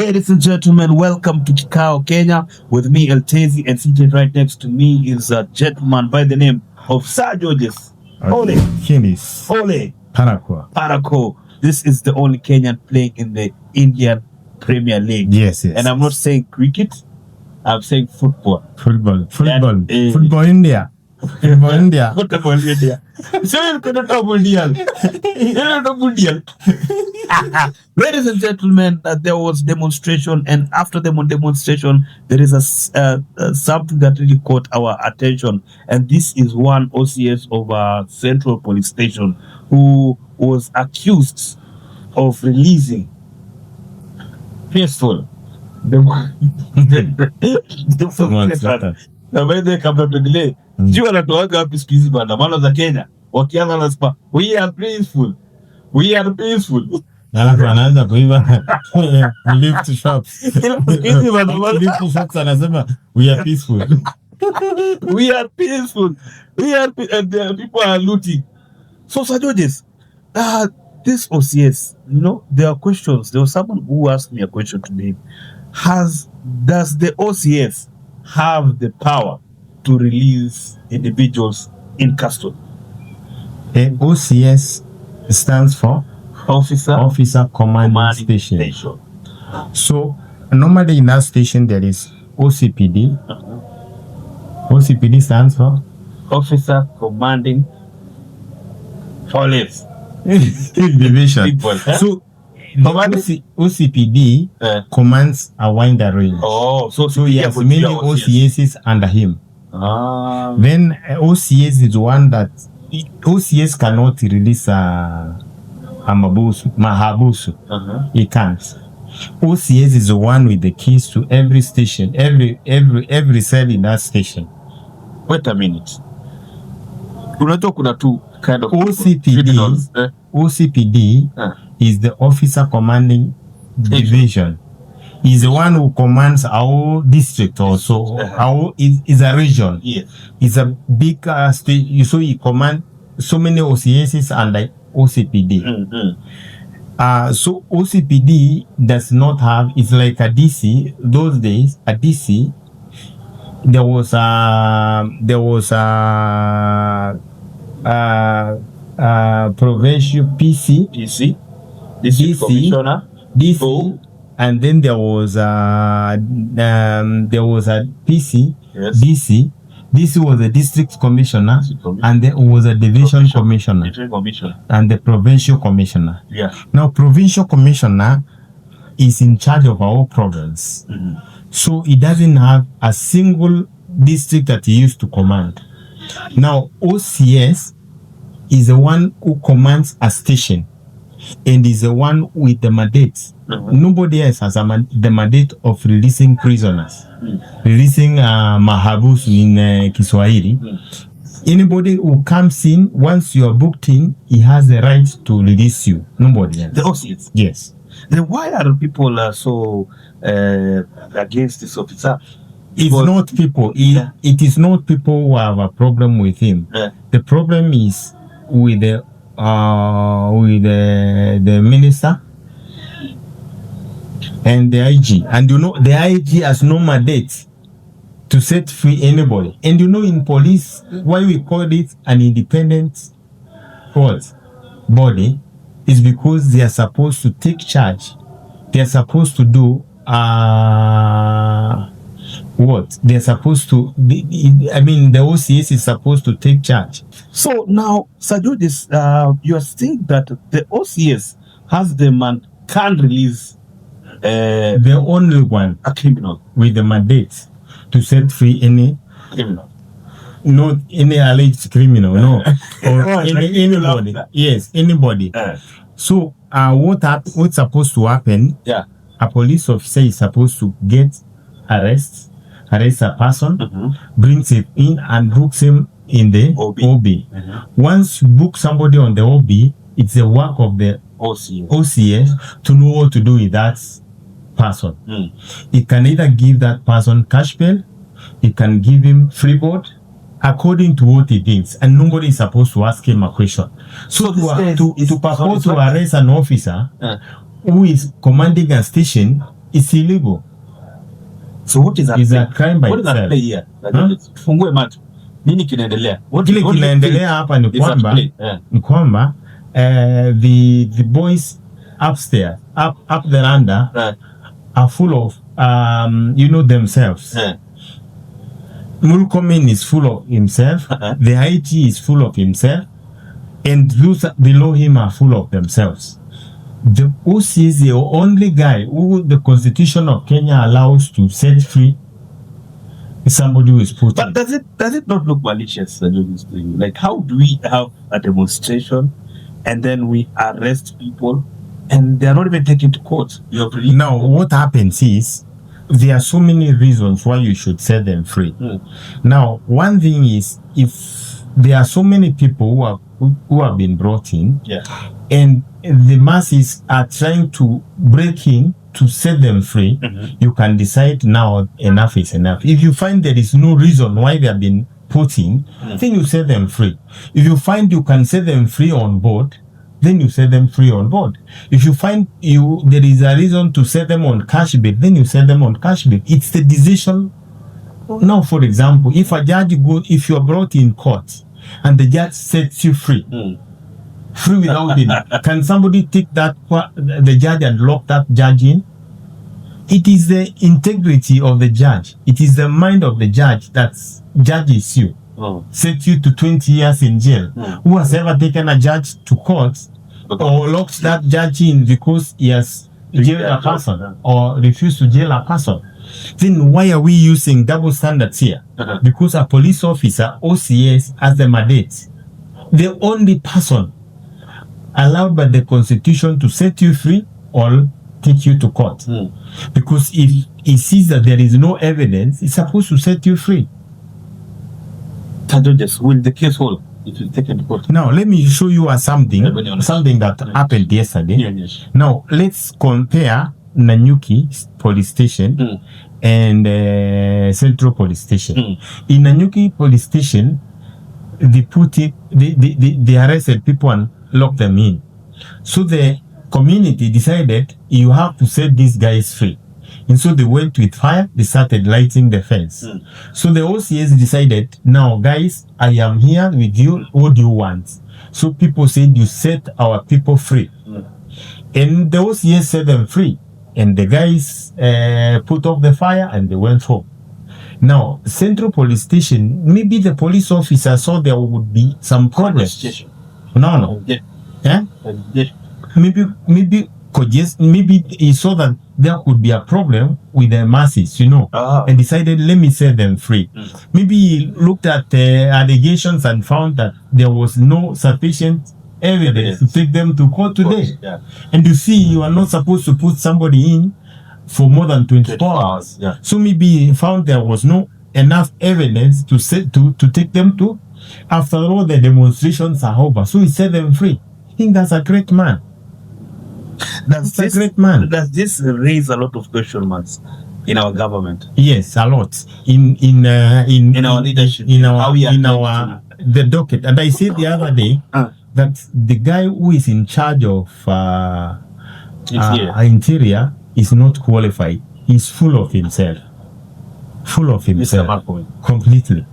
Ladies and gentlemen, welcome to Kikao, Kenya, with me, Eltezi, and seated right next to me is a gentleman by the name of Sir Georges. Ole. Kinis. Ole. Parako. This is the only Kenyan playing in the Indian Premier League. Yes. And I'm not saying cricket, I'm saying football. Football India. Football India. Football India. Ladies and gentlemen, there was demonstration, and after the demonstration, there is a something that really caught our attention, and this is one OCS of a Central Police Station who was accused of releasing peaceful kabla tuendelee, sio wanatoaga wapi siku hizi maandamano za Kenya wakianza nasema we are peaceful. Alafu anaanza kuiba lift shops. Lift shops anasema we are peaceful. And people are looting. So Sir Georges, this OCS, there are questions. There was someone who asked me a question today. Does the OCS have the power to release individuals in custody? OCS stands for Officer Commanding Station. So normally in that station there is OCPD. OCPD stands for Officer Commanding Police Division. So OCPD commands a wider range. So he has many OCSs under him. Then OCS is one that OCS cannot release a mahabusu. He can't. OCS is the one with the keys to every station, every cell in that station. Wait a minute. Kuna two kind of OCPD is the Officer Commanding Division. He's the one who commands our district also. Is a region. Yes. It's a big state. So he commands so many OCSs under OCPD. So OCPD does not have. It's like a DC. Those days, a DC. There was a provincial PC, commissioner, DC, and then there was a PC, yes. DC. This was the district commissioner, and there was a division commissioner, and the provincial commissioner. Yeah. Now, provincial commissioner is in charge of our province, so he doesn't have a single district that he used to command. Now, OCS is the one who commands a station, and is the one with the mandate. Nobody else has the mandate of releasing prisoners, releasing mahabus in Kiswahili. Anybody who comes in, once you are booked in, he has the right to release you. Nobody else. The OCS? Yes. Then why are people so against this officer? It's not people. It is not people who have a problem with him. The problem is with the minister and the IG. And the IG has no mandate to set free anybody. And in police, why we call it an independent body is because they are supposed to take charge. They are supposed to do what? They're supposed to, the OCS is supposed to take charge. So now, Sir Georges, you are saying that the OCS has can release the only one, a criminal, with the mandate to set free any criminal. Not any alleged criminal, no. Or anybody. Yes, anybody. So what's supposed to happen? Yeah. A police officer is supposed to arrest a person, brings him in and books him in the OB. Once you book somebody on the OB, it's the work of the OCS to know what to do with that person. It can either give that person cash bail, it can give him free board, according to what he thinks, and nobody is supposed to ask him a question. So to purport to arrest an officer who is commanding a station It's illegal. So what is that? It's a crime by what is that itself. play here? Huh? Fungue macho. Nini kinaendelea? Kile kinaendelea hapa ni kwamba the boys upstairs up the randa are full of themselves. Mulkomen is full of himself. The IT is full of himself, and those below him are full of themselves. The OCS is the only guy who the Constitution of Kenya allows to set free somebody who is put. But does it not look malicious? Like, how do we have a demonstration and then we arrest people and they are not even taken to court? Now, what happens is there are so many reasons why you should set them free. Now, one thing is, if there are so many people who have been brought in, and the masses are trying to break in to set them free, you can decide now enough is enough. If you find there is no reason why they have been put in, then you set them free. If you find you can set them free on board, then you set them free on board. If you find there is a reason to set them on cash bail, then you set them on cash bail. It's the decision. Now, for example, if if you are brought in court and the judge sets you free, free without it, can somebody take the judge and lock that judge in? It is the integrity of the judge. It is the mind of the judge that judges you. Set you to 20 years in jail. Who has ever taken a judge to court or locked that judge in because he has jailed a person or refused to jail a person? Then why are we using double standards here? Because a police officer, OCS, has the mandate. The only person allowed by the Constitution to set you free or take you to court. Because if he sees that there is no evidence, he's supposed to set you free. Judges, will the case hold if you take it to court? Now, let me show you something that happened yesterday. Now, let's compare Nanyuki police station and Central police station. In Nanyuki police station, they arrested people and locked them in. So the community decided you have to set these guys free. And so they went with fire, they started lighting the fence. So the OCS decided, now guys, I am here with you, what do you want? So people said, you set our people free. And the OCS set them free. And the guys put off the fire and they went home. Now, Central police station, maybe the police officer saw there would be some problems. No. Yeah? Maybe he saw that there could be a problem with the masses, and decided, let me set them free. Maybe he looked at the allegations and found that there was no sufficient evidence to take them to court today. And you see, you are not supposed to put somebody in for more than 24 hours. So maybe he found there was no enough evidence to take them to. After all, the demonstrations are over, so he set them free. I think that's a great man. Does this raise a lot of question marks in our government? Yes, a lot. In our leadership, the docket. And I said the other day that the guy who is in charge of interior is not qualified. He's full of himself. Completely.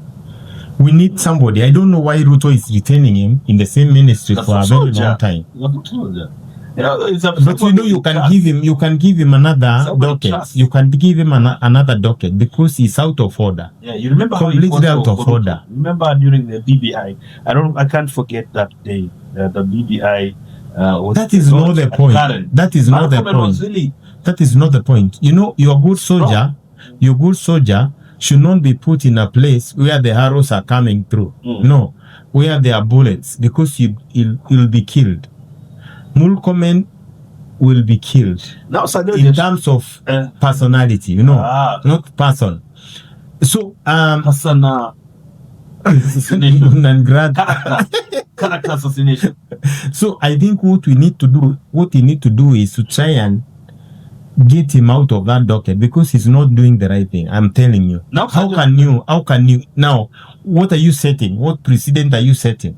We need somebody. I don't know why Ruto is retaining him in the same ministry for a very long time. But you can give him another docket. You can give him another docket because he's out of order. Yeah, you remember completely out of order. Remember during the BBI? I can't forget that day. The BBI was. That is not the point. That is not the point. That is not the point. Your good soldier should not be put in a place where the arrows are coming through. No, where there are bullets, because you'll be killed. Mulkomen will be killed in terms of personality, not person. So, character assassination. So I think what we need to do is to try and get him out of that docket, because he's not doing the right thing. I'm telling you. How can you now? What are you setting? What precedent are you setting?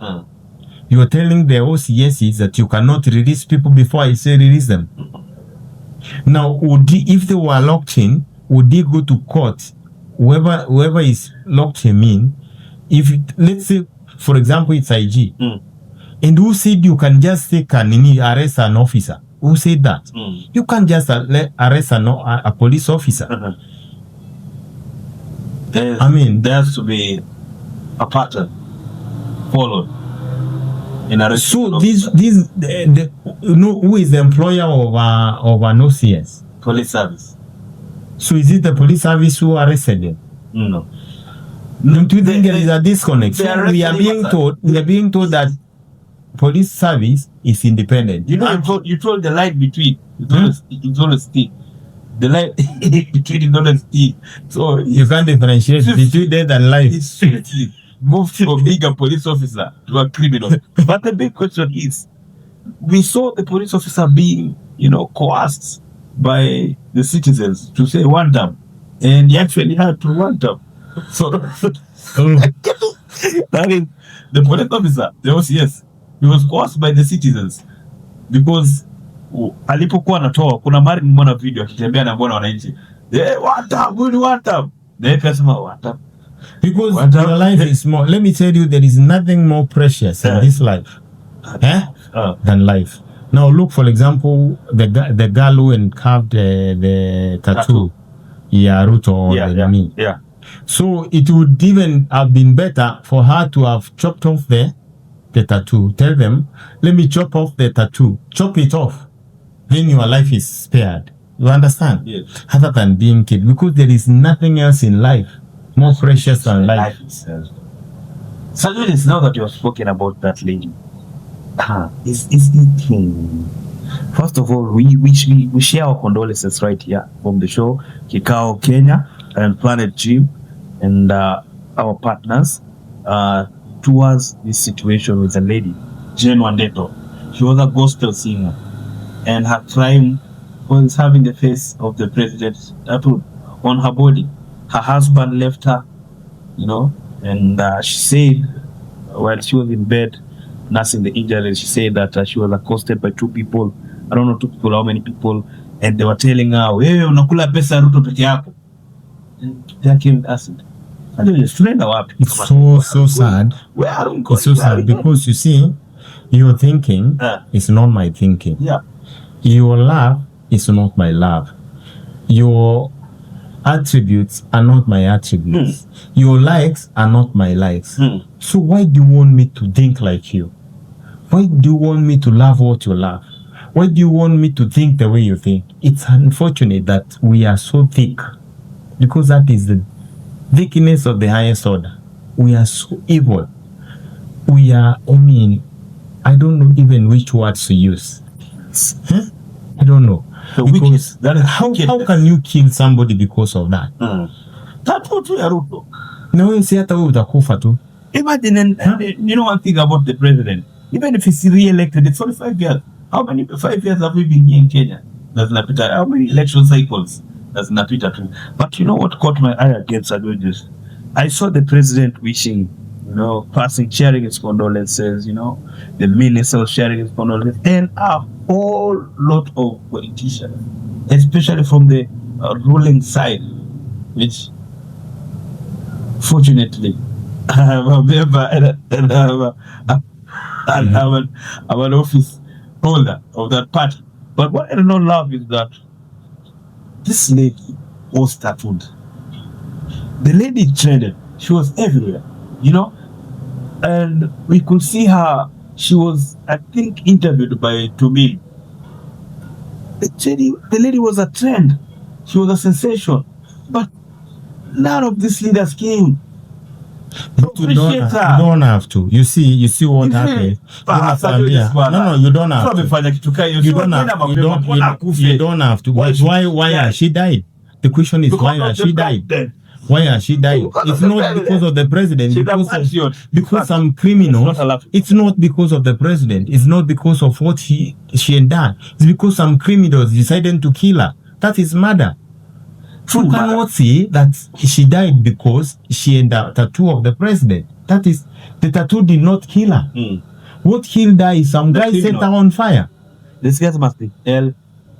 You are telling the OCS that you cannot release people before I say release them. Now, if they were locked in, would they go to court? Whoever is locked him in, let's say, for example, it's IG, and who said you can just take arrest an officer? Who said that? You can't just arrest a police officer. There has to be a pattern followed in arrest. So who is the employer of an OCS? Police service. So is it the police service who arrested them? No. Don't you think there is a disconnect? So we are being told that police service is independent. You told the line between it's always thin. The line between is always thin. So you can't differentiate between death and life. It's strictly moved from being a police officer to a criminal. But the big question is, we saw the police officer being, coerced by the citizens to say one term, and he actually had to one term. So that is the police officer, the OCS. He was coerced by the citizens because alipokuwa anatoa, kuna mara nimeona video akitembea na mbona wananchi one term. The person one term. Because your life is more. Let me tell you, there is nothing more precious in this life than life. Now look, for example, the girl who carved the tattoo. Yeah, Ruto on the knee. Yeah. So it would even have been better for her to have chopped off the tattoo. Tell them, let me chop off the tattoo. Chop it off. Then your life is spared. You understand? Yes. Other than being killed. Because there is nothing else in life more precious than life. So it's now that you have spoken about that lady. First of all, we share our condolences right here from the show, Kikao Kenya and Planet Gym and our partners towards this situation with a lady, Jane Wandeto. She was a gospel singer, and her crime was having the face of the president tattooed on her body. Her husband left her, and she said while she was in bed nursing the injuries, she said that she was accosted by two people. I don't know how many people, and they were telling her, "Wewe unakula pesa Ruto peke yako." And they came acid. It's so sad. It's so sad because you see, your thinking is not my thinking. Yeah. Your love is not my love. Your attributes are not my attributes. Your likes are not my likes. So why do you want me to think like you? Why do you want me to love what you love? Why do you want me to think the way you think? It's unfortunate that we are so thick, because that is the thickness of the highest order. We are so evil. We are, I don't know even which words to use. I don't know. How can you kill somebody because of that? Imagine, one thing about the president. Even if he's re-elected, it's only 5 years. How many 5 years have we been here in Kenya? That's Napita. How many election cycles does Napita too? But you know what caught my eye against Adwages? I saw the president wishing, sharing his condolences, the minister sharing his condolences, and a whole lot of politicians, especially from the ruling side, which fortunately I am a member and I'm an office holder of that party. But what I do not love is that this lady was tattooed. The lady trended. She was everywhere, and we could see her. She was, I think, interviewed by Tubin. The lady was a trend. She was a sensation. But none of these leaders came. But you don't have to. You see what happened. No, you don't have to. You don't have to. Why has she died? The question is, why has she died? Why has she died? It's not because of the president. Because some criminals. It's not because of the president. It's not because of what she had done. It's because some criminals decided to kill her. That is murder. You cannot say that she died because she had a tattoo of the president. That is, the tattoo did not kill her. What killed her is some guy set her on fire. These guys must be held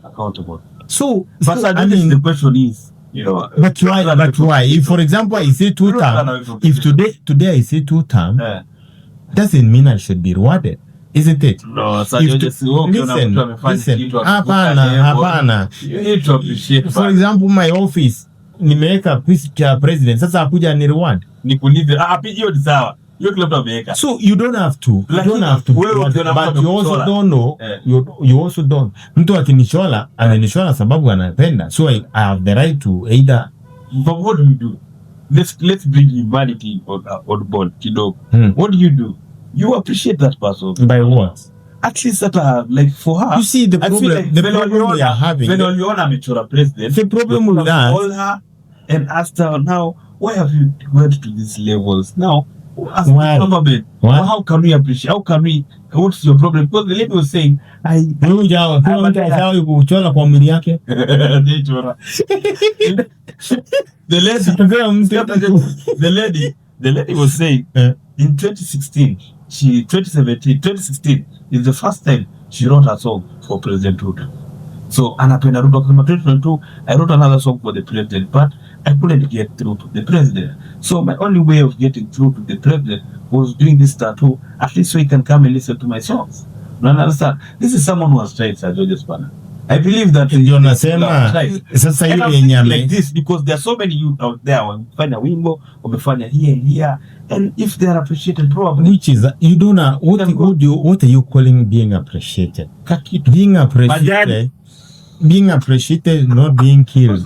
accountable. So, But I mean, the question is, you know, but why? If, for example, I say 2 terms, if today I say 2 terms, doesn't mean I should be rewarded, isn't it? No, so Listen, hapana. You need to appreciate. For example, my office, nimeweka picha ya president, sasa akuja ni reward. Nikulize, hiyo ni sawa. Hiyo kila mtu ameweka. So you don't have to. You don't have to. But you also don't know. You also don't. Mtu akinishola, ananishola sababu anapenda. So I have the right to either. But what do you do? Let's bring humanity on board, kidogo. What do? You appreciate that person. By what? At least that like for her. You see the problem. Like the problem we are having. When Oliona Mechora president. The problem with that. Call her and ask her now, why have you went to these levels now? As government, how can we appreciate? How can we? What's your problem? Because the lady was saying, the lady was saying in 2016, 2016 is the first time she wrote a song for President Ruto. So anapenda Ruto kama 2022, I wrote another song for the president, but I couldn't get through to the president. So my only way of getting through to the president was doing this tattoo, at least so he can come and listen to my songs. You understand? This is someone who has tried, Sir George's Banner. I believe that sasa like this because there are so many youth out there wamefanya wimbo, wamefanya here and here, and if they are appreciated probably, which is you don't know what are you calling being appreciated? Being appreciated, not being killed.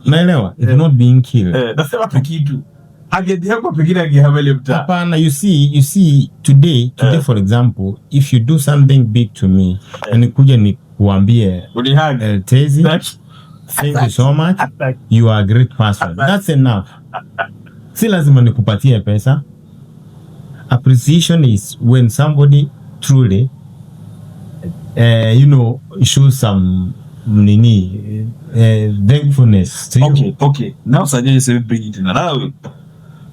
Naelewa, it's not being killed. Nasema pekitu. Angediako pekine angehamele mtaa. Hapana, you see today for example, if you do something big to me and nikuja nikuambie Tezi, thank you so much. You are a great person. That's enough. Si lazima nikupatie pesa. Appreciation is when somebody truly shows some thankfulness to you. Okay. Now Sajay bring it in another way.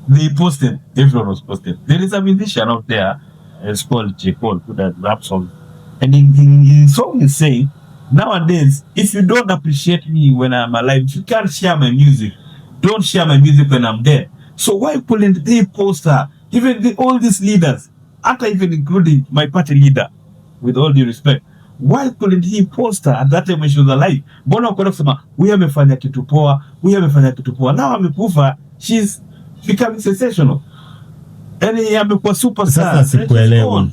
They posted, everyone was posted. There is a musician out there, it's called J. Paul, who does rap songs. And in his song is saying, nowadays, if you don't appreciate me when I'm alive, if you can't share my music, don't share my music when I'm dead. So why couldn't they post her? Even all these leaders, after even including my party leader, with all due respect, why couldn't he post her at that time when she was alive? Mbona ukwenda kusema huyu amefanya kitu poa, now amekufa, she's becoming sensational. Yani amekuwa superstar. Sasa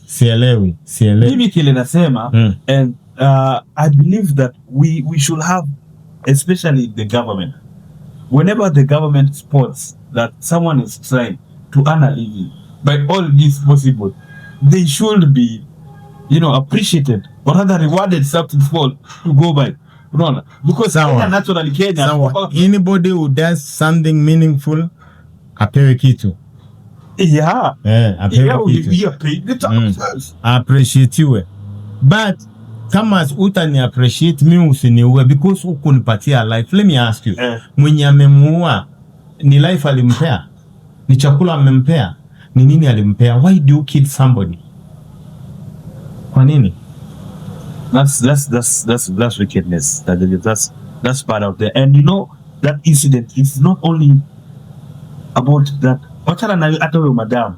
sielewi. Mimi kile nasema and I believe that we should have, especially the government, whenever the government spots that someone is trying to earn a living by all means possible, they should be appreciated or rather rewarded, something small to go by. Because naturally Kenya, anybody who does something meaningful apewe kitu. Apewe kitu. Appreciate. But kama utani appreciate mimi usiniue because ukunipatia life. Let me ask you. Mwenye amemuua ni life alimpea? Ni chakula amempea? Ni nini alimpea? Why do you kill somebody? Kwa nini? That's wickedness. That's part of the, and that incident is not only about that. Wachana na hata wewe madam,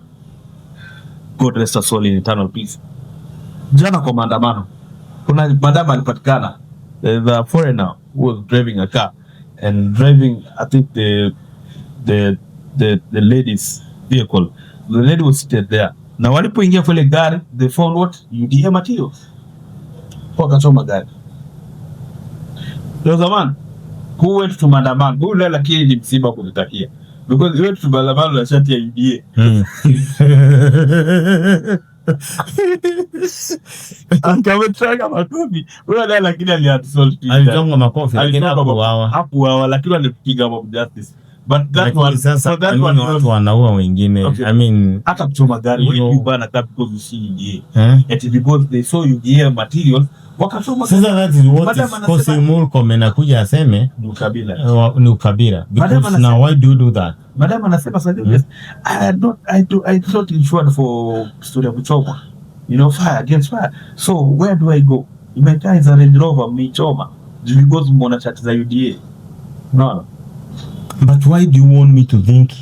God rest her soul in eternal peace. Jana kwa maandamano kuna madam alipatikana, the foreigner who was driving a car and driving, I think the lady's vehicle. The lady was seated there. Na walipoingia kwenye gari, they found what? UDA materials. Wakachoma gari. Ndio zaman, who went to maandamano? Who leo lakini ni msiba kuvitakia. Because you went to maandamano na shati ya UDA. Akametraga makofi. Wewe leo lakini aliatsalt. Alitonga makofi lakini hakuwawa lakini alipiga mob justice. But that one watu wanaua wengine. Okay. I mean, hata kuchoma gari wewe bana because you see UDA. It because they saw UDA materials wakachoma. Sasa that is what is causing more comment nakuja aseme ni ukabila. Because now why do you do that? Madam anasema sasa I don't insured for story of kuchoma. Fire against fire. So where do I go? My car is a Range Rover, me choma. because mwana chat za UDA. No. But why do you want me to think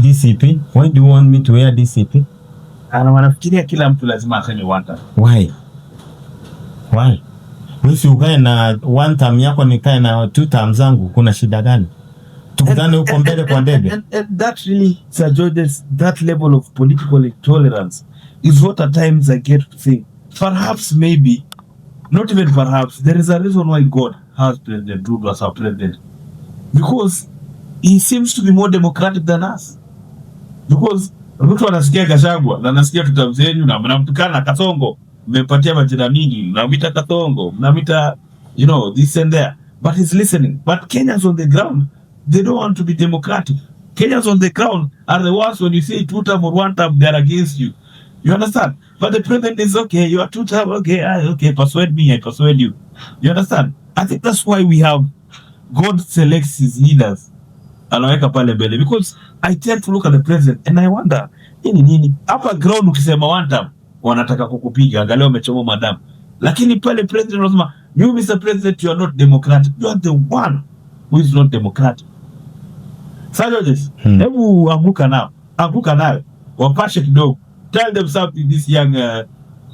DCP? Why do you want me to wear DCP? Ana wanafikiria kila mtu lazima aseme one term. Why? Wisi ukae na one term yako nikae na two term zangu, kuna shida gani? Tukutane huko mbele kwa ndege. And that really, Sir Georges, that level of political intolerance is what at times I get to think. Perhaps, maybe, not even perhaps, there is a reason why God has President Ruto as our president. Because he seems to be more democratic than us. Because Ruto anasikia Gachagua na anasikia tutamzenyu na mnamtukana Kasongo, mmempatia majina mingi, mnamwita Kasongo, mnamwita, you know, this and there. But he's listening. But Kenyans on the ground, they don't want to be democratic. Kenyans on the ground are the ones when you say two term or one term, they're against you. You understand? But the president is okay, you are two term, okay, persuade me, I persuade you. You understand? I think that's why we have, God selects his leaders. Anaweka pale mbele. Because I tend to look at the president and I wonder, nini? Hapa ground ukisema one term, wanataka kukupiga, angalia umechoma madam. Lakini pale president anasema, you Mr. President, you are not democratic. You are the one who is not democratic. Sir Georges, hebu anguka nayo. Wapashe kidogo. Tell them something, this young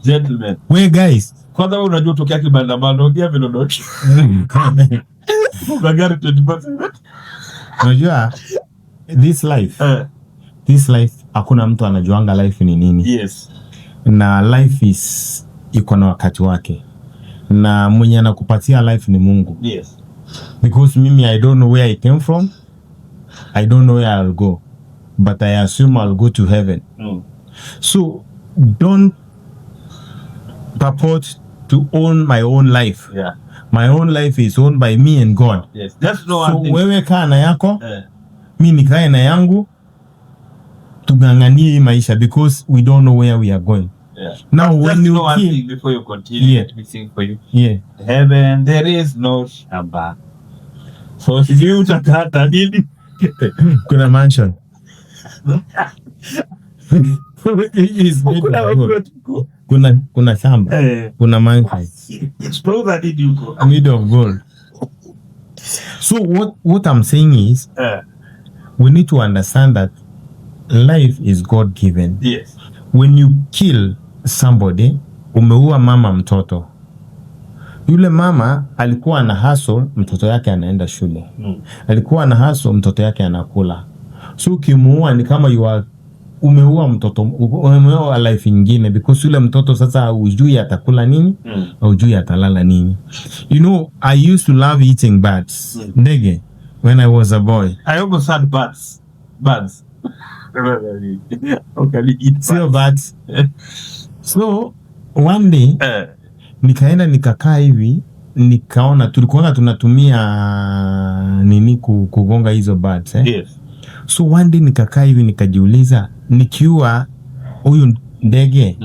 gentleman. We guys. Kwanza wewe unajua tokea kibandamano, ongea vilondoki. Ugagari 20%. Unajua this life hakuna mtu anajuanga life ni nini. Yes. Na life iko na wakati wake. Na mwenye anakupatia life ni Mungu. Yes. Because mimi I don't know where I came from. I don't know where I'll go. But I assume I'll go to heaven. So don't purport to own my own life. Yeah. My own life is owned by me and God. Yes. That's no so one thing. Wewe kaa na yako, mimi nikae na yangu, tunganganie hii maisha because we don't know where we are going. Yeah. Now when you one thing before you continue, let me sing for you. Yeah. Heaven there is no shamba. So if you utakata nini? Kuna mansion. Kuna shamba. Kuna mansion. Made of gold. So what I'm saying is we need to understand that life is God given. Yes. When you kill somebody, umeua mama mtoto. Yule mama alikuwa na hustle, mtoto yake anaenda shule. Alikuwa na hustle, mtoto yake anakula. So ukimuua ni kama umeua mtoto, umeua life nyingine because yule mtoto sasa hujui atakula nini, hujui atalala nini. You know, I used to love eating birds. Ndege when I was a boy. I almost had birds. Okay, eat birds. So one day nikaenda nikakaa hivi, nikaona tulikuwa tunatumia nini kugonga hizo birds. Yes. So one day nikakaa hivi nikajiuliza, nikiua huyu ndege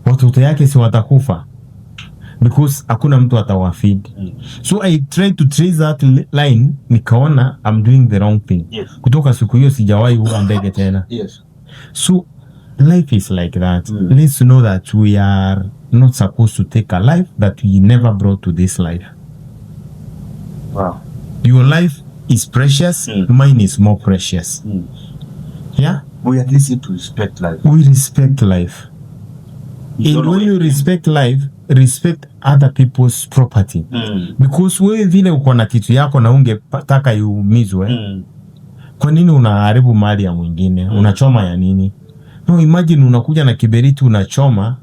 watoto yake si watakufa because hakuna mtu atawafeed. So I tried to trace that line, nikaona I'm doing the wrong thing. Yes. Kutoka siku hiyo sijawahi ua ndege tena. Yes. So life is like that. Let's know that we are not supposed to take a life that we never brought to this life. Wow. Your life is precious, mine is more precious. Yeah? We at least need to respect life. We respect life. And when you respect life, respect other people's property. Because wewe vile uko na kitu yako na ungetaka iumizwe, kwa nini unaharibu mali ya mwingine? Unachoma ya nini? No, imagine unakuja na kiberiti unachoma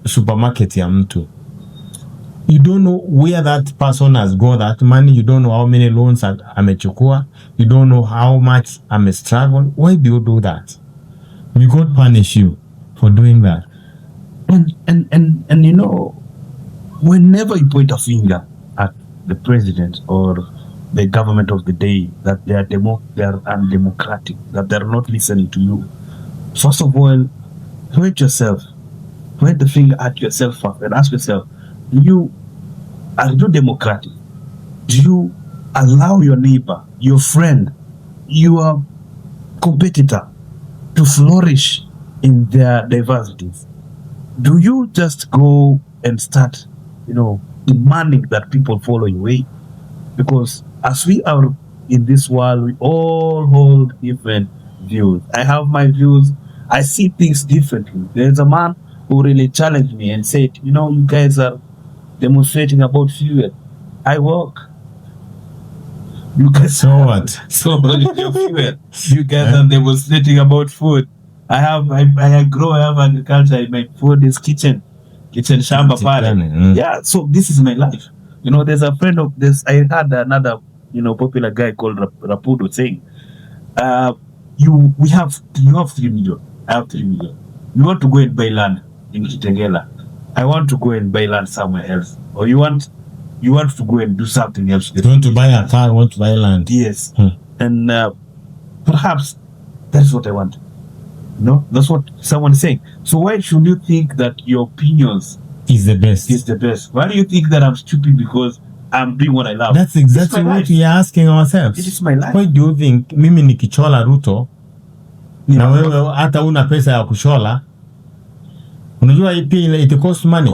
supermarket ya mtu. You don't know where that person has got that money. You don't know how many loans amechukua. You don't know how much struggle. Why do you do that? May God punish you for doing that. And you know, whenever you point a finger at the president or the government of the day that they are undemocratic, that they are not listening to you, first of all, point yourself. Point the finger at yourself first and ask yourself, are you democratic? Do you allow your neighbor, your friend, your competitor to flourish in their diversities? Do you just go and start demanding that people follow your way. Because as we are in this world, we all hold different views. I have my views. I see things differently. There's a man who really challenged me and said, you guys are demonstrating about fuel. I work. You guys So what? So your fuel. You guys are demonstrating about food. I grow. I have agriculture. My food is kitchen shamba pale. Yeah. So this is my life. There's a friend of this. I had another popular guy called Rapudo saying, you have 3 million. I have 3 million. You want to go and buy land in Kitengela. I want to go and buy land somewhere else. Or you want to go and do something else. You want to buy a car, you want to buy land. Yes. And perhaps that's what I want. That's what someone is saying. So why should you think that your opinions is the best? Why do you think that I'm stupid because I'm doing what I love? That's exactly what we are asking ourselves. It is my life. Why do you think mimi nikichola Ruto na wewe hata una pesa ya kuchola? Unajua pia it costs money.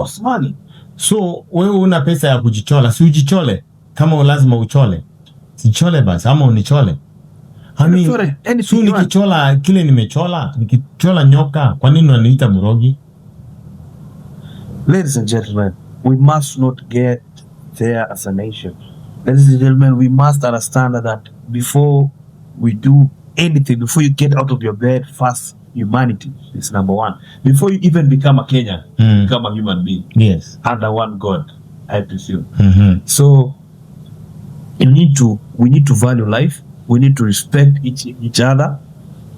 So wewe una pesa ya kujichola, si ujichole. Kama lazima uchole, sichole basi ama unichole. So nikichola kile nimechola, nikichola nyoka, kwa nini unaniita mrogi? Ladies and gentlemen, we must not get there as a nation. Ladies and gentlemen, we must understand that before we do anything, before you get out of your bed, first humanity is number one. Before you even become a Kenyan, become a human being. Yes. Under one God, I presume. So we need to value life. We need to respect each other.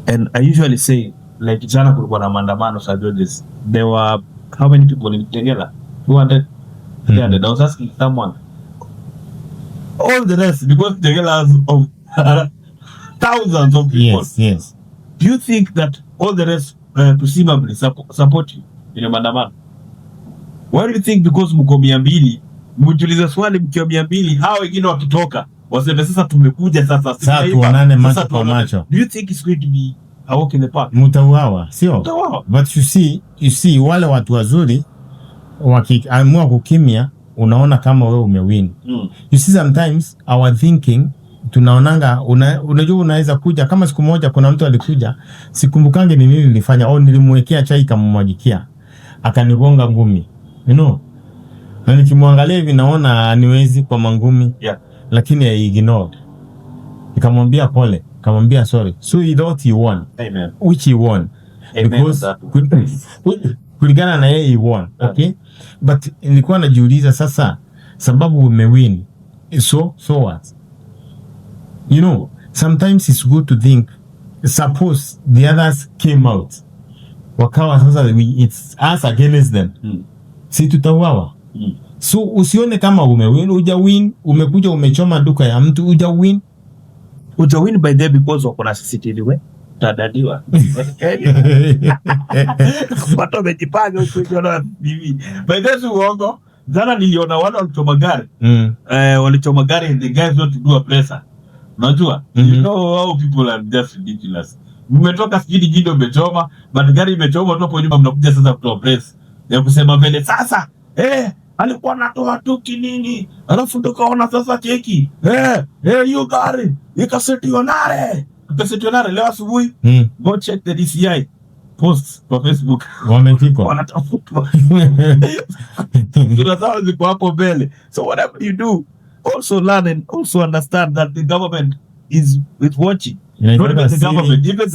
And I usually say, like jana kulikuwa na maandamano Sir Georges. There were how many people in together? 200, 300. I was asking someone. All the rest, because together of thousands of people. Yes. Do you think that all the rest presumably support you in a maandamano? Why do you think because mko 200, mjiulize swali mkiwa 200, hao wengine wakitoka waseme sasa tumekuja sasa tuonane macho kwa macho? Do you think it's going to be a walk in the park? Mutauawa, sio? But you see wale watu wazuri wakiamua kukimia, unaona kama wewe umewin. You see sometimes our thinking tunaonanga unajua unaweza kuja kama siku moja kuna mtu alikuja, sikumbukange ni nini nilifanya, nilimwekea chai kamumwagikia akanigonga ngumi, na nikimwangalia hivi naona niwezi kwa mangumi, lakini I ignored. Nikamwambia pole, nikamwambia sorry. So he thought he won. Amen. Which he won. Amen. Because kulingana na yeye he won. Okay? But nilikuwa najiuliza sasa sababu umewin. So what? Sometimes it's good to think, suppose the others came out. Wakawa sasa it's us against them. Si tutauawa. So usione kama umewin, hujawin, umekuja umechoma duka ya mtu, hujawin by the because wako na CCTV we tadadiwa. Watu wamejipanga huko na TV. By the uongo, jana niliona wale walichoma gari. Walichoma gari and the guys want to do a presser. Unajua? You know how people are just ridiculous. Mmetoka sijini jindo umechoma, but gari imechoma tu hapo nyuma mnakuja sasa kutoa press. Ya kusema mbele sasa, alikuwa anatoa tu kinini, alafu tukaona sasa cheki. Hiyo gari ikasetionare leo asubuhi. Go check the DCI posts kwa Facebook. Wamepikwa. Wanatafutwa. Tunataka ziko hapo mbele. So whatever you do, also learn and also understand that the government is watching. Not even the government, even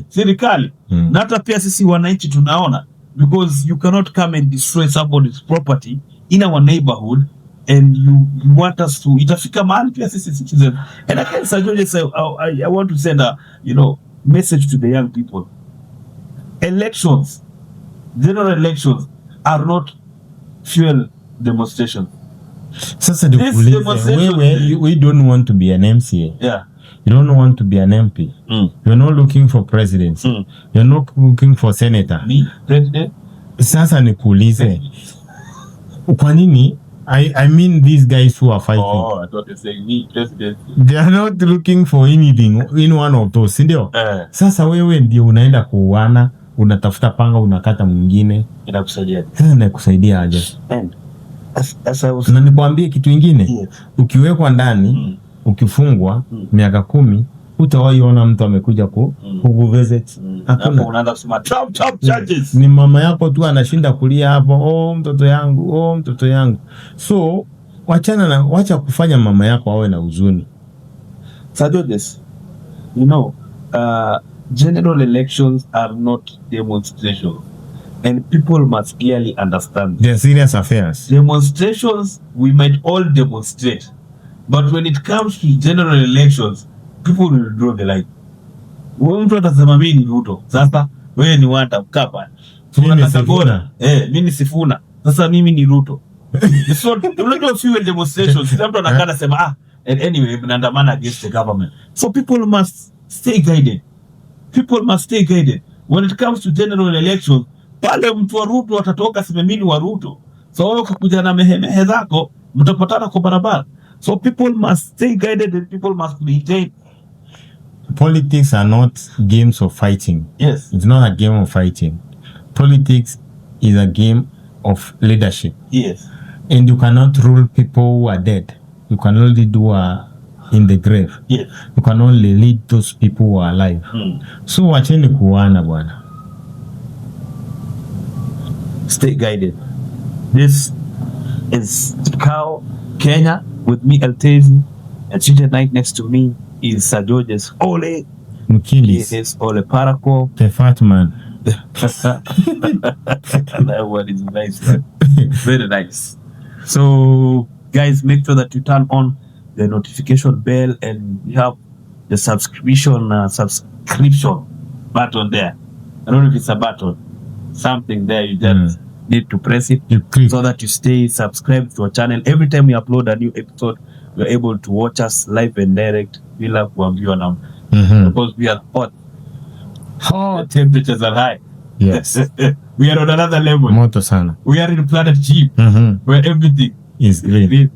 serikali. Na hata pia sisi wananchi tunaona. Because you cannot come and destroy somebody's property in our neighborhood and you want us to itafika mahali pia sisi citizens. And again, Sir Georges, I want to send a message to the young people. General elections are not fuel demonstrations. Sasa we don't want to be an MCA. Yeah. You don't want to be an MP. You're not looking for presidency. You're not looking for senator. Me, president? Sasa nikuulize. Kwa nini? I mean these guys who are fighting. Oh, I thought you were saying me, president. They are not looking for anything in one of those, ndio? Sasa wewe ndio unaenda kuuana, unatafuta panga, unakata mwingine. Inakusaidia. Inakusaidia aje? as I was Na nikwambie kitu ingine, Yes. ukiwekwa ndani ukifungwa miaka 10 utawahi ona mtu amekuja kuvisit. hapo Hakuna. unaanza kusema chop charges. Ni mama yako tu anashinda kulia hapo, mtoto yangu, mtoto yangu. So wacha kufanya mama yako awe na huzuni. Sir Georges, you know, general elections are not demonstrations, and people must clearly understand. They're serious affairs. Demonstrations, we might all demonstrate, but when it comes to general elections, people will draw the line. Wewe mtu atasema mimi ni Ruto, sasa wewe ni wanda mkapa. Mimi ni Sifuna, sasa mimi ni Ruto. It's not few demonstrations. Mtu anakaa anasema and anyway mnaandamana against the government. So people must stay guided. People must stay guided. When it comes to general elections, pale mtu wa Ruto atatoka sema mimi ni wa Ruto. So wewe ukakuja na mehemehe zako, mtapatana kwa barabara. So people must stay guided and people must maintain. Politics are not games of fighting. Yes. It's not a game of fighting. Politics is a game of leadership. Yes. And you cannot rule people who are dead. You can only do in the grave. Yes. You can only lead those people who are alive. So wacheni kuana bwana. Stay guided. This is Cow Kenya with me Eltezi, and sitting right next to me is Sir Georges Ole Mkilis. He is Ole Paraco. The fat man. That word is nice. Very nice. So guys, make sure that you turn on the notification bell and you have the subscription button there. I don't know if it's a button, something there. You just need to press it so that you stay subscribed to our channel. Every time we upload a new episode, you're able to watch us live and direct. We love kuambiwa now because we are hot. The temperatures are high. Yes. We are on another level. Moto sana. We are in planet G, where everything is green.